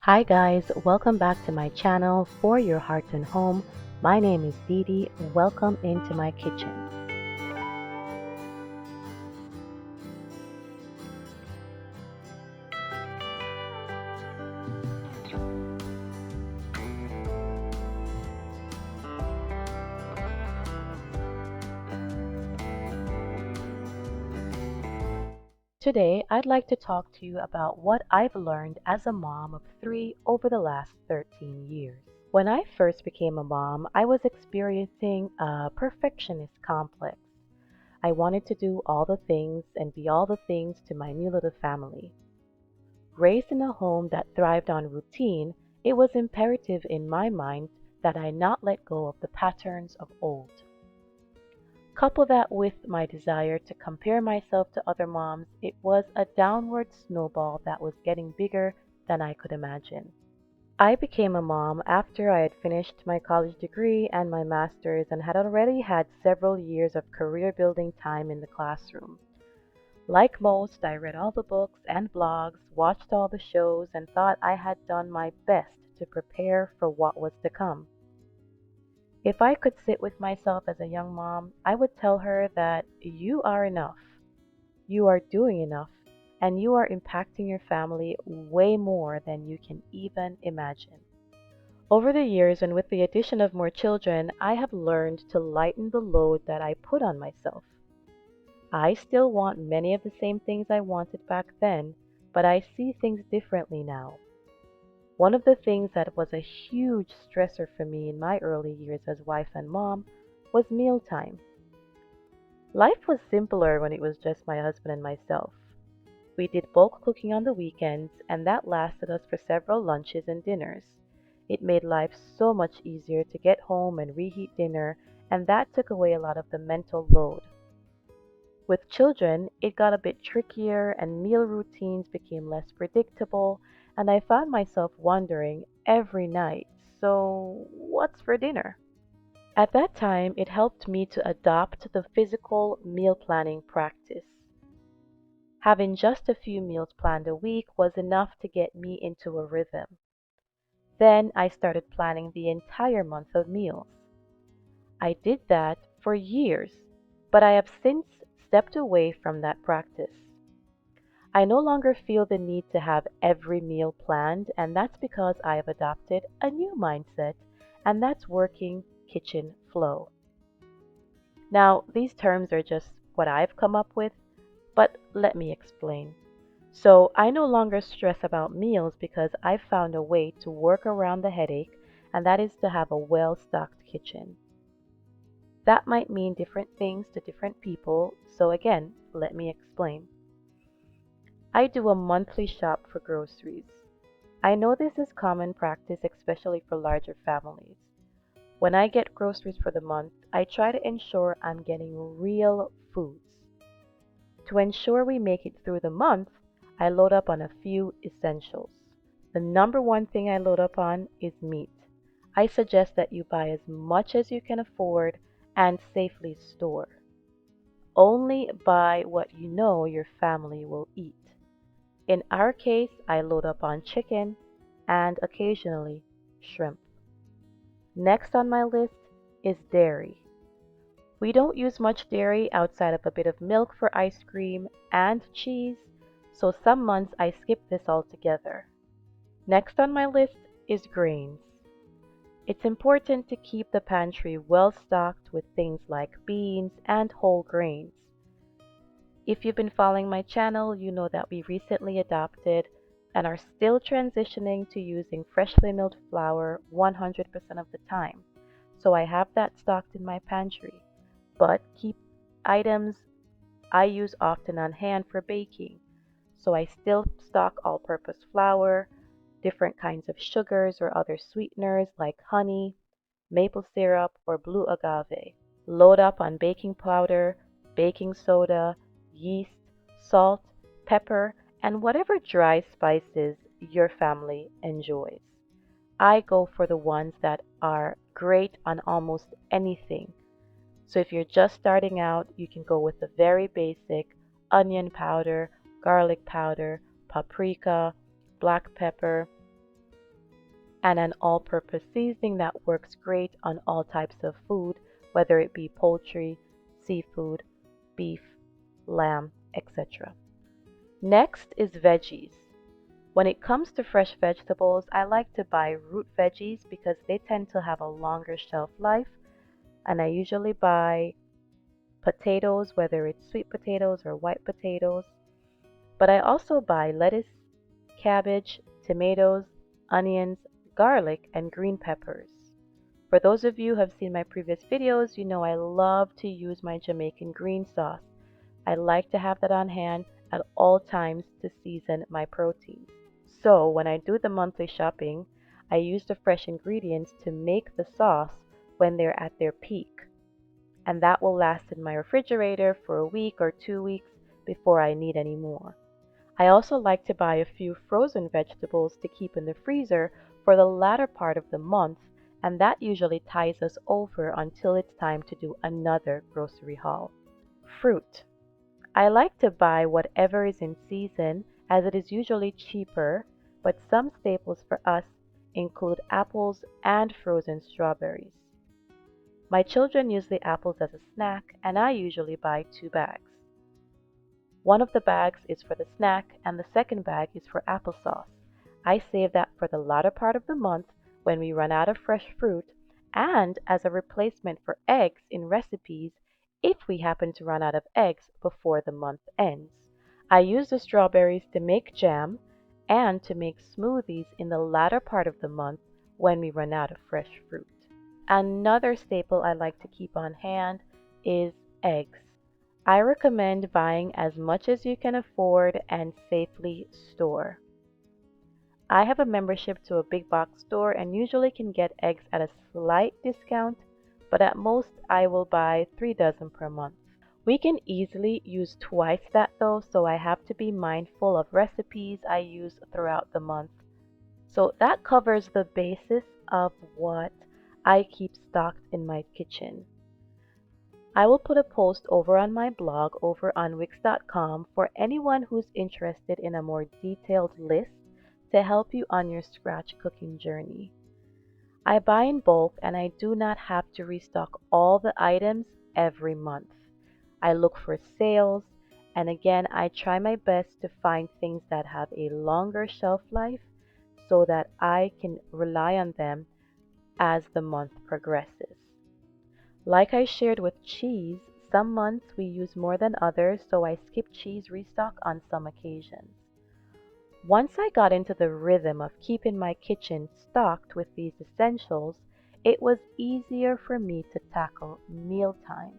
Hi guys, welcome back to my channel for your hearts and home. My name is Dee Dee. Welcome into my kitchen. Today, I'd like to talk to you about what I've learned as a mom of three over the last 13 years. When I first became a mom, I was experiencing a perfectionist complex. I wanted to do all the things and be all the things to my new little family. Raised in a home that thrived on routine, it was imperative in my mind that I not let go of the patterns of old. Couple that with my desire to compare myself to other moms, it was a downward snowball that was getting bigger than I could imagine. I became a mom after I had finished my college degree and my master's and had already had several years of career building time in the classroom. Like most, I read all the books and blogs, watched all the shows, and thought I had done my best to prepare for what was to come. If I could sit with myself as a young mom, I would tell her that you are enough, you are doing enough, and you are impacting your family way more than you can even imagine. Over the years, and with the addition of more children, I have learned to lighten the load that I put on myself. I still want many of the same things I wanted back then, but I see things differently now. One of the things that was a huge stressor for me in my early years as wife and mom was mealtime. Life was simpler when it was just my husband and myself. We did bulk cooking on the weekends, and that lasted us for several lunches and dinners. It made life so much easier to get home and reheat dinner, and that took away a lot of the mental load. With children, it got a bit trickier and meal routines became less predictable, and I found myself wondering every night, so what's for dinner? At that time, it helped me to adopt the physical meal planning practice. Having just a few meals planned a week was enough to get me into a rhythm. Then I started planning the entire month of meals. I did that for years, but I have since stepped away from that practice. I no longer feel the need to have every meal planned, and that's because I have adopted a new mindset, and that's working kitchen flow. Now, these terms are just what I've come up with, but let me explain. So, I no longer stress about meals because I've found a way to work around the headache, and that is to have a well stocked kitchen. That might mean different things to different people, so again, let me explain. I do a monthly shop for groceries. I know this is common practice, especially for larger families. When I get groceries for the month, I try to ensure I'm getting real foods. To ensure we make it through the month, I load up on a few essentials. The number one thing I load up on is meat. I suggest that you buy as much as you can afford and safely store. Only buy what you know your family will eat. In our case, I load up on chicken and occasionally shrimp. Next on my list is dairy. We don't use much dairy outside of a bit of milk for ice cream and cheese, so some months I skip this altogether. Next on my list is grains. It's important to keep the pantry well stocked with things like beans and whole grains. If you've been following my channel, you know that we recently adopted and are still transitioning to using freshly milled flour 100% of the time. So I have that stocked in my pantry, but keep items I use often on hand for baking. So I still stock all-purpose flour, different kinds of sugars or other sweeteners like honey, maple syrup, or blue agave. Load up on baking powder, baking soda, yeast, salt, pepper, and whatever dry spices your family enjoys. I go for the ones that are great on almost anything. So if you're just starting out, you can go with the very basic onion powder, garlic powder, paprika, black pepper, and an all-purpose seasoning that works great on all types of food, whether it be poultry, seafood, beef, lamb, etc. Next is veggies. When it comes to fresh vegetables, I like to buy root veggies because they tend to have a longer shelf life, and I usually buy potatoes, whether it's sweet potatoes or white potatoes. But I also buy lettuce, cabbage, tomatoes, onions, garlic, and green peppers. For those of you who have seen my previous videos, you know I love to use my Jamaican green sauce. I like to have that on hand at all times to season my proteins. So when I do the monthly shopping, I use the fresh ingredients to make the sauce when they're at their peak. And that will last in my refrigerator for a week or 2 weeks before I need any more. I also like to buy a few frozen vegetables to keep in the freezer for the latter part of the month, and that usually ties us over until it's time to do another grocery haul. Fruit. I like to buy whatever is in season as it is usually cheaper, but some staples for us include apples and frozen strawberries. My children use the apples as a snack, and I usually buy 2 bags. One of the bags is for the snack, and the second bag is for applesauce. I save that for the latter part of the month when we run out of fresh fruit, and as a replacement for eggs in recipes if we happen to run out of eggs before the month ends. I use the strawberries to make jam and to make smoothies in the latter part of the month when we run out of fresh fruit. Another staple I like to keep on hand is eggs. I recommend buying as much as you can afford and safely store. I have a membership to a big box store and usually can get eggs at a slight discount, but at most I will buy 3 dozen per month. We can easily use twice that though, so I have to be mindful of recipes I use throughout the month. So that covers the basis of what I keep stocked in my kitchen. I will put a post over on my blog over on wix.com for anyone who's interested in a more detailed list to help you on your scratch cooking journey. I buy in bulk and I do not have to restock all the items every month. I look for sales, and again, I try my best to find things that have a longer shelf life so that I can rely on them as the month progresses. Like I shared with cheese, some months we use more than others, so I skip cheese restock on some occasions. Once I got into the rhythm of keeping my kitchen stocked with these essentials, it was easier for me to tackle meal times.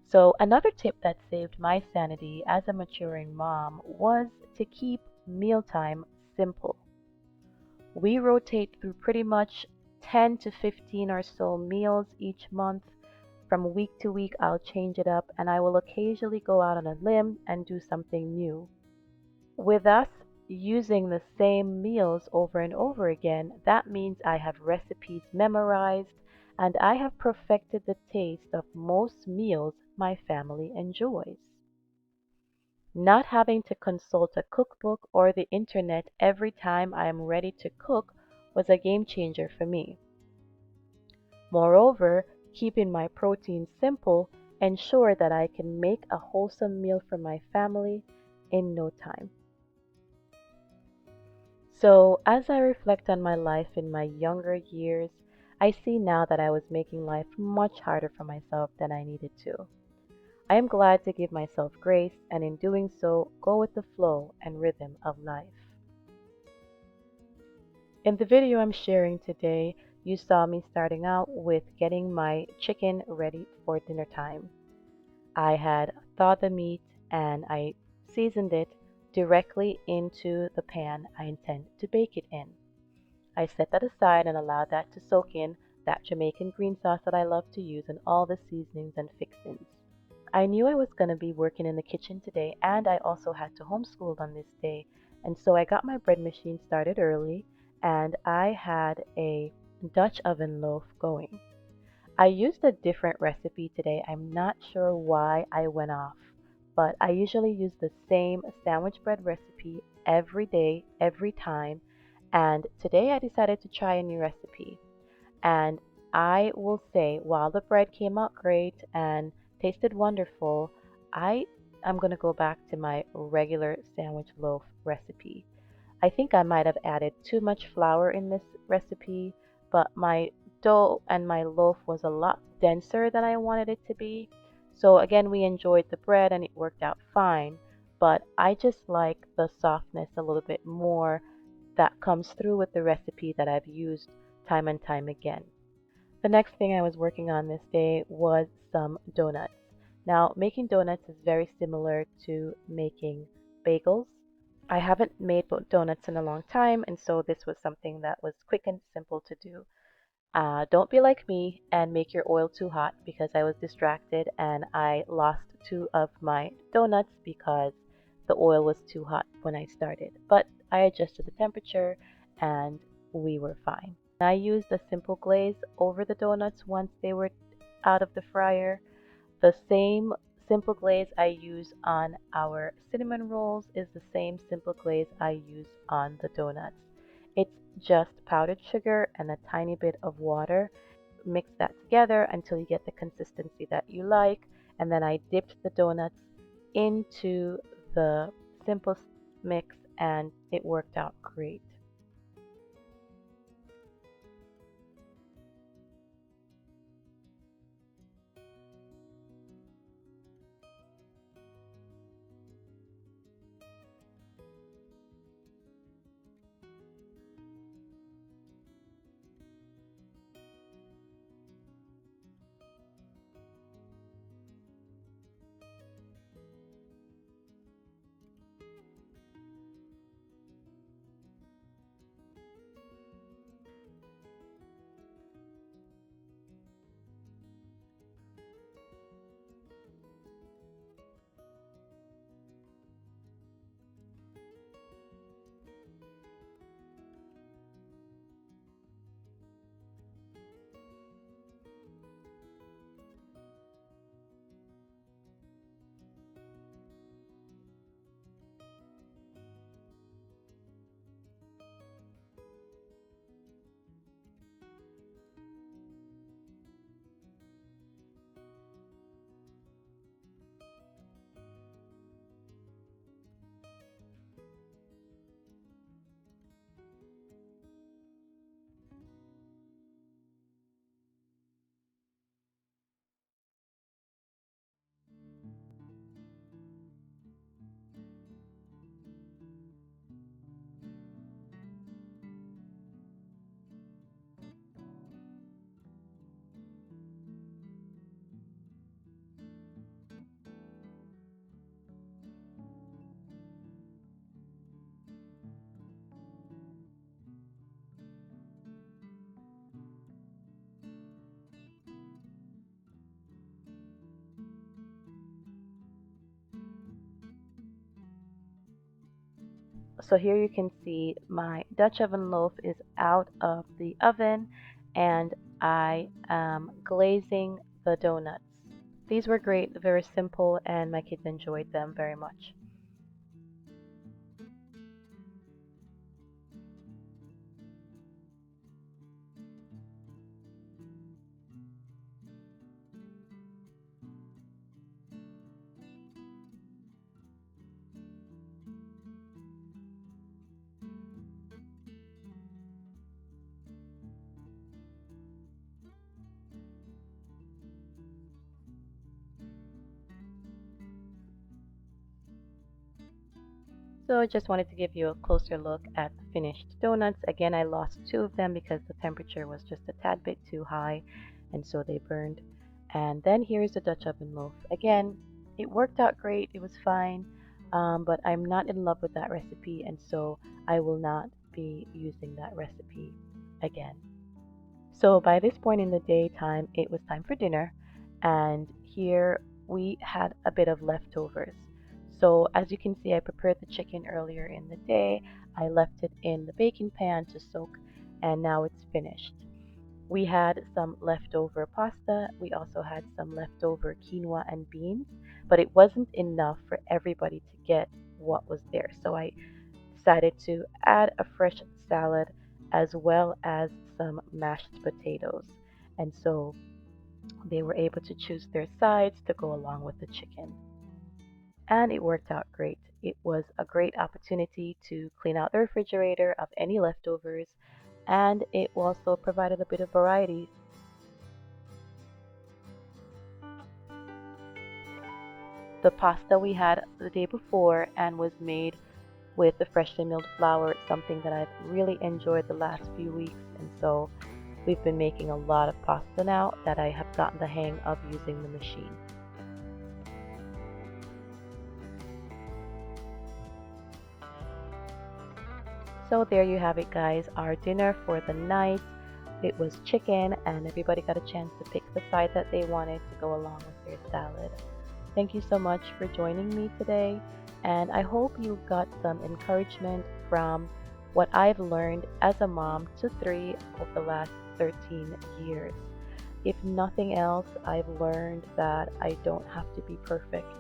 So another tip that saved my sanity as a maturing mom was to keep mealtime simple. We rotate through pretty much 10 to 15 or so meals each month. From week to week, I'll change it up and I will occasionally go out on a limb and do something new. With us using the same meals over and over again, that means I have recipes memorized and I have perfected the taste of most meals my family enjoys. Not having to consult a cookbook or the internet every time I am ready to cook was a game changer for me. Moreover, keeping my protein simple ensured that I can make a wholesome meal for my family in no time. So, as I reflect on my life in my younger years, I see now that I was making life much harder for myself than I needed to. I am glad to give myself grace and in doing so, go with the flow and rhythm of life. In the video I'm sharing today, you saw me starting out with getting my chicken ready for dinner time. I had thawed the meat and I seasoned it directly into the pan I intend to bake it in. I set that aside and allowed that to soak in that Jamaican green sauce that I love to use and all the seasonings and fixings. I knew I was going to be working in the kitchen today and I also had to homeschool on this day, and so I got my bread machine started early and I had a Dutch oven loaf going. I used a different recipe today. I'm not sure why I went off, but I usually use the same sandwich bread recipe every day, every time, And today I decided to try a new recipe. And I will say, while the bread came out great and tasted wonderful, I am going to go back to my regular sandwich loaf recipe. I think I might have added too much flour in this recipe, but my dough and my loaf was a lot denser than I wanted it to be. So again, we enjoyed the bread and it worked out fine, but I just like the softness a little bit more that comes through with the recipe that I've used time and time again. The next thing I was working on this day was some donuts. Now, making donuts is very similar to making bagels. I haven't made donuts in a long time, and so this was something that was quick and simple to do. Don't be like me and make your oil too hot because I was distracted and I lost two of my donuts because the oil was too hot when I started. But I adjusted the temperature and we were fine. I used a simple glaze over the donuts once they were out of the fryer. The same simple glaze I use on our cinnamon rolls is the same simple glaze I use on the donuts. It's just powdered sugar and a tiny bit of water. Mix that together until you get the consistency that you like. And then I dipped the donuts into the simple mix and it worked out great. So here you can see my Dutch oven loaf is out of the oven and I am glazing the donuts. These were great, very simple, and my kids enjoyed them very much. So I just wanted to give you a closer look at the finished donuts. Again, I lost two of them because the temperature was just a tad bit too high and so they burned. And then here's the Dutch oven loaf. Again, it worked out great. It was fine. But I'm not in love with that recipe and so I will not be using that recipe again. So by this point in the daytime, it was time for dinner, and here we had a bit of leftovers. So as you can see, I prepared the chicken earlier in the day. I left it in the baking pan to soak, and now it's finished. We had some leftover pasta. We also had some leftover quinoa and beans, but it wasn't enough for everybody to get what was there. So I decided to add a fresh salad as well as some mashed potatoes. And so they were able to choose their sides to go along with the chicken. And it worked out great. It was a great opportunity to clean out the refrigerator of any leftovers, and it also provided a bit of variety. The pasta we had the day before and was made with the freshly milled flour. It's something that I've really enjoyed the last few weeks, and so we've been making a lot of pasta now that I have gotten the hang of using the machine. So there you have it, guys, our dinner for the night. It was chicken, and everybody got a chance to pick the side that they wanted to go along with their salad. Thank you so much for joining me today, and I hope you got some encouragement from what I've learned as a mom to three over the last 13 years. If nothing else, I've learned that I don't have to be perfect.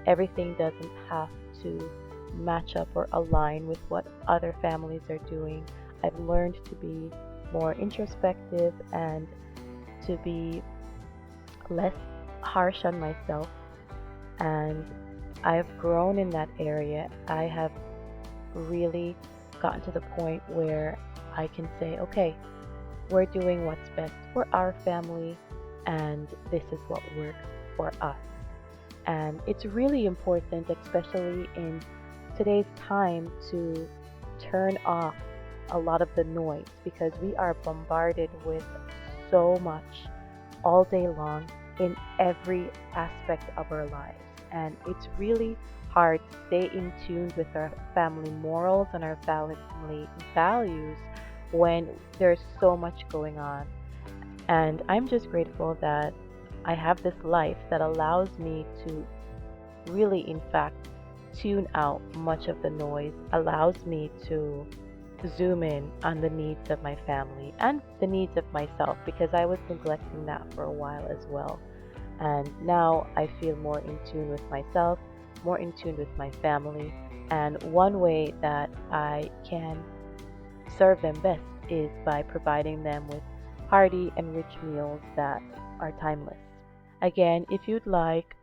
Everything doesn't have to match up or align with what other families are doing. I've learned to be more introspective and to be less harsh on myself, and I've grown in that area. I have really gotten to the point where I can say, okay, we're doing what's best for our family, and this is what works for us. And it's really important, especially in today's time, to turn off a lot of the noise because we are bombarded with so much all day long in every aspect of our lives. And it's really hard to stay in tune with our family morals and our family values when there's so much going on. And I'm just grateful that I have this life that allows me to really, in fact, tune out much of the noise, allows me to zoom in on the needs of my family and the needs of myself because I was neglecting that for a while as well. And now I feel more in tune with myself, more in tune with my family. And one way that I can serve them best is by providing them with hearty and rich meals that are timeless. Again, if you'd like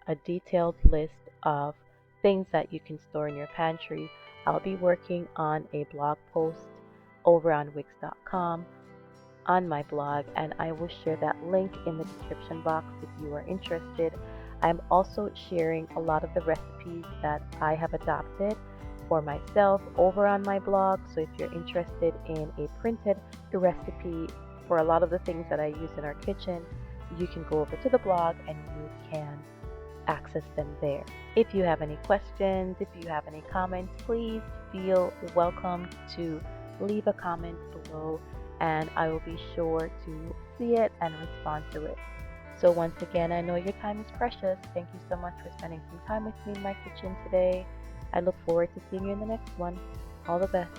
a detailed list of things that you can store in your pantry, I'll be working on a blog post over on Wix.com on my blog, and I will share that link in the description box if you are interested. I'm also sharing a lot of the recipes that I have adopted for myself over on my blog. So if you're interested in a printed recipe for a lot of the things that I use in our kitchen, you can go over to the blog and you can access them there. If you have any questions, if you have any comments, please feel welcome to leave a comment below, and I will be sure to see it and respond to it. So once again, I know your time is precious. Thank you so much for spending some time with me in my kitchen today. I look forward to seeing you in the next one. All the best.